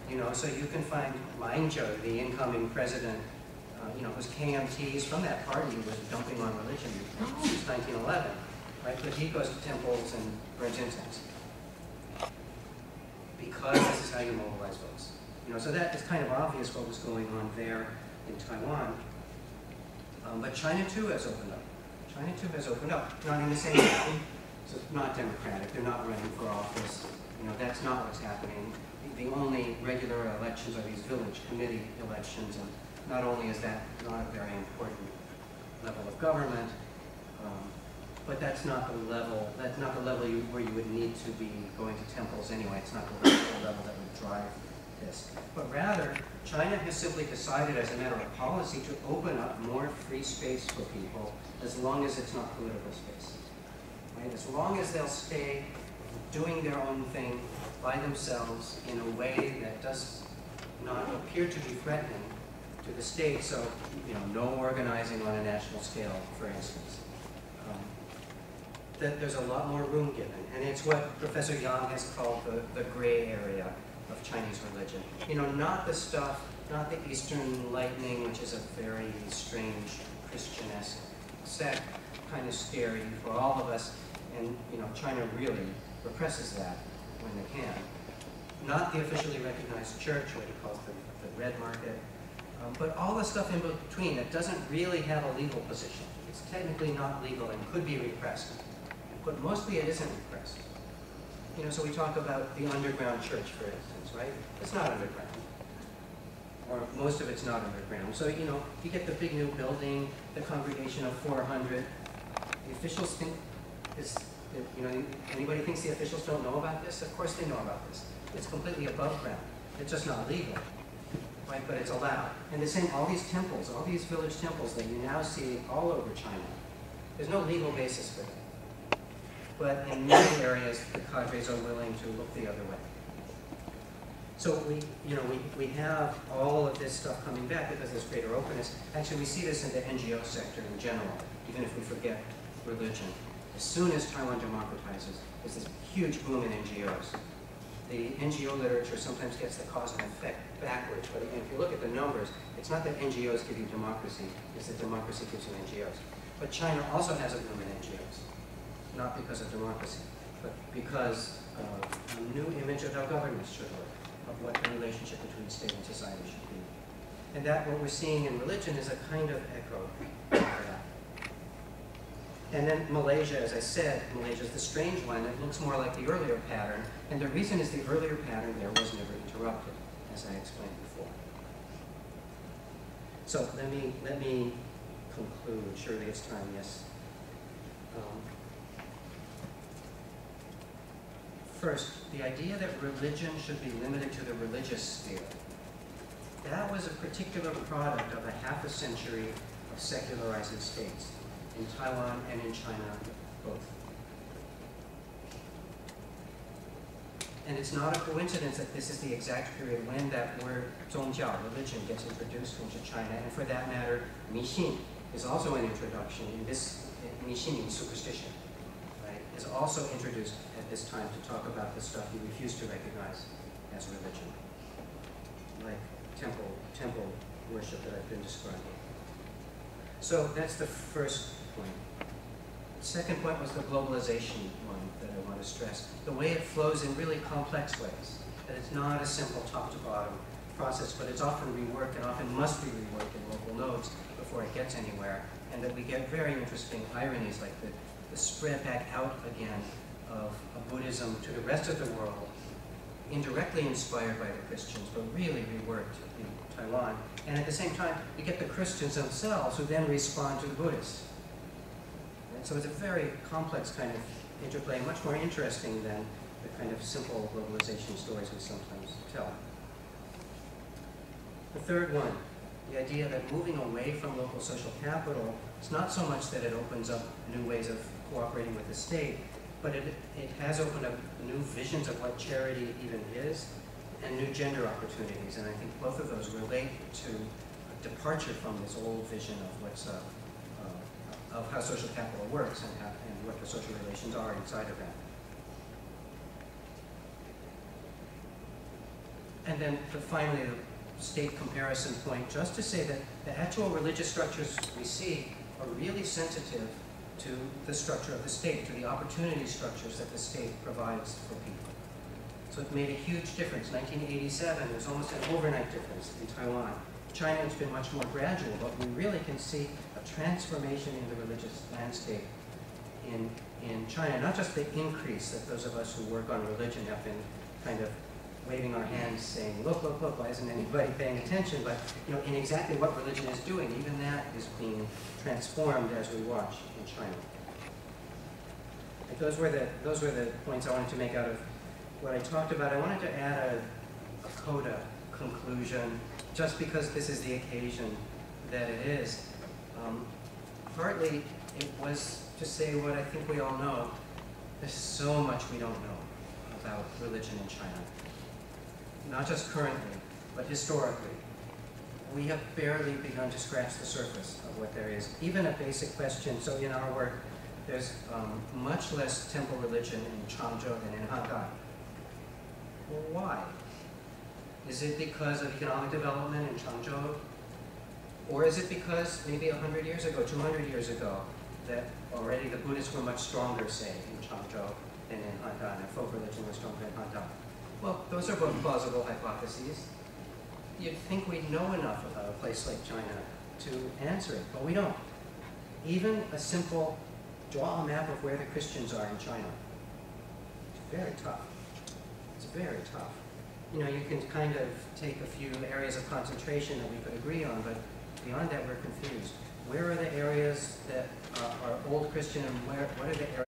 You know, so you can find Zhou, the incoming president, you know, whose KMTs from that party was dumping on religion since 1911, right? But he goes to temples and burns incense because this is how you mobilize votes. You know, so that is kind of obvious what was going on there in Taiwan. But China too has opened up. China too has opened up, not in the same way. So it's not democratic. They're not running for office. You know, that's not what's happening. The only regular elections are these village committee elections, and not only is that not a very important level of government, but that's not the level. That's not the level where you would need to be going to temples anyway. It's not the level that would drive this. But rather, China has simply decided, as a matter of policy, to open up more free space for people, as long as it's not political space. Right? As long as they'll stay doing their own thing by themselves in a way that does not appear to be threatening to the state. So, you know, no organizing on a national scale, for instance. That there's a lot more room given, and it's what Professor Yang has called the gray area of Chinese religion. You know, not the stuff, not the Eastern Lightning, which is a very strange Christian-esque sect, kind of scary for all of us, and you know, China really represses that when they can. Not the officially recognized church, what he calls the red market, but all the stuff in between that doesn't really have a legal position. It's technically not legal and could be repressed, but mostly it isn't repressed. You know, so we talk about the underground church, for instance, right? It's not underground, or most of it's not underground. So, you know, you get the big new building, the congregation of 400. The officials think you know, anybody thinks the officials don't know about this? Of course they know about this. It's completely above ground. It's just not legal, right? But it's allowed. And the same, all these temples, all these village temples that you now see all over China, there's no legal basis for them. But in many areas, the cadres are willing to look the other way. So we have all of this stuff coming back because there's greater openness. Actually, we see this in the NGO sector in general, even if we forget religion. As soon as Taiwan democratizes, there's this huge boom in NGOs. The NGO literature sometimes gets the cause and effect backwards, but again, if you look at the numbers, it's not that NGOs give you democracy, it's that democracy gives you NGOs. But China also has a boom in NGOs, not because of democracy, but because of a new image of how governments should work, of what the relationship between state and society should be. And that, what we're seeing in religion, is a kind of echo of that. And then Malaysia, as I said, Malaysia is the strange one. It looks more like the earlier pattern. And the reason is the earlier pattern there was never interrupted, as I explained before. So let me conclude. Surely it's time, yes. First, the idea that religion should be limited to the religious sphere. That was a particular product of a half a century of secularizing states, in Taiwan and in China, both. And it's not a coincidence that this is the exact period when that word 宗教, religion, gets introduced into China. And for that matter, 迷信 is also an introduction. In this, 迷信 means superstition, right? Is also introduced at this time to talk about the stuff you refuse to recognize as religion, like temple worship that I've been describing. So that's the first point. The second point was the globalization one that I want to stress. The way it flows in really complex ways. That it's not a simple top-to-bottom process, but it's often reworked and often must be reworked in local nodes before it gets anywhere. And that we get very interesting ironies like the spread back out again of Buddhism to the rest of the world, indirectly inspired by the Christians, but really reworked in Taiwan. And at the same time, we get the Christians themselves who then respond to the Buddhists. And so it's a very complex kind of interplay, much more interesting than the kind of simple globalization stories we sometimes tell. The third one, the idea that moving away from local social capital is not so much that it opens up new ways of cooperating with the state, but it has opened up new visions of what charity even is, and new gender opportunities. And I think both of those relate to a departure from this old vision of what's of how social capital works and what the social relations are inside of that. And then finally, the state comparison point, just to say that the actual religious structures we see are really sensitive to the structure of the state, to the opportunity structures that the state provides for people. So it made a huge difference. 1987, there was almost an overnight difference in Taiwan. China, it's been much more gradual, but we really can see a transformation in the religious landscape in China. Not just the increase that those of us who work on religion have been kind of waving our hands saying, look, look, look, why isn't anybody paying attention? But in exactly what religion is doing, even that is being transformed as we watch in China. And those were the points I wanted to make out of what I talked about. I wanted to add a coda conclusion, just because this is the occasion that it is. Partly, it was to say what I think we all know. There's so much we don't know about religion in China. Not just currently, but historically. We have barely begun to scratch the surface of what there is. Even a basic question, so in our work, there's much less temple religion in Changzhou than in Hankai. Well, why? Is it because of economic development in Changzhou? Or is it because maybe 100 years ago, 200 years ago, that already the Buddhists were much stronger, say, in Changzhou than in Hankai, and folk religion was stronger in Hankai? Well, those are both plausible hypotheses. You'd think we'd know enough about a place like China to answer it, but we don't. Even a simple draw a map of where the Christians are in China. It's very tough. It's very tough. You can kind of take a few areas of concentration that we could agree on, but beyond that, we're confused. Where are the areas that are old Christian, and what are the areas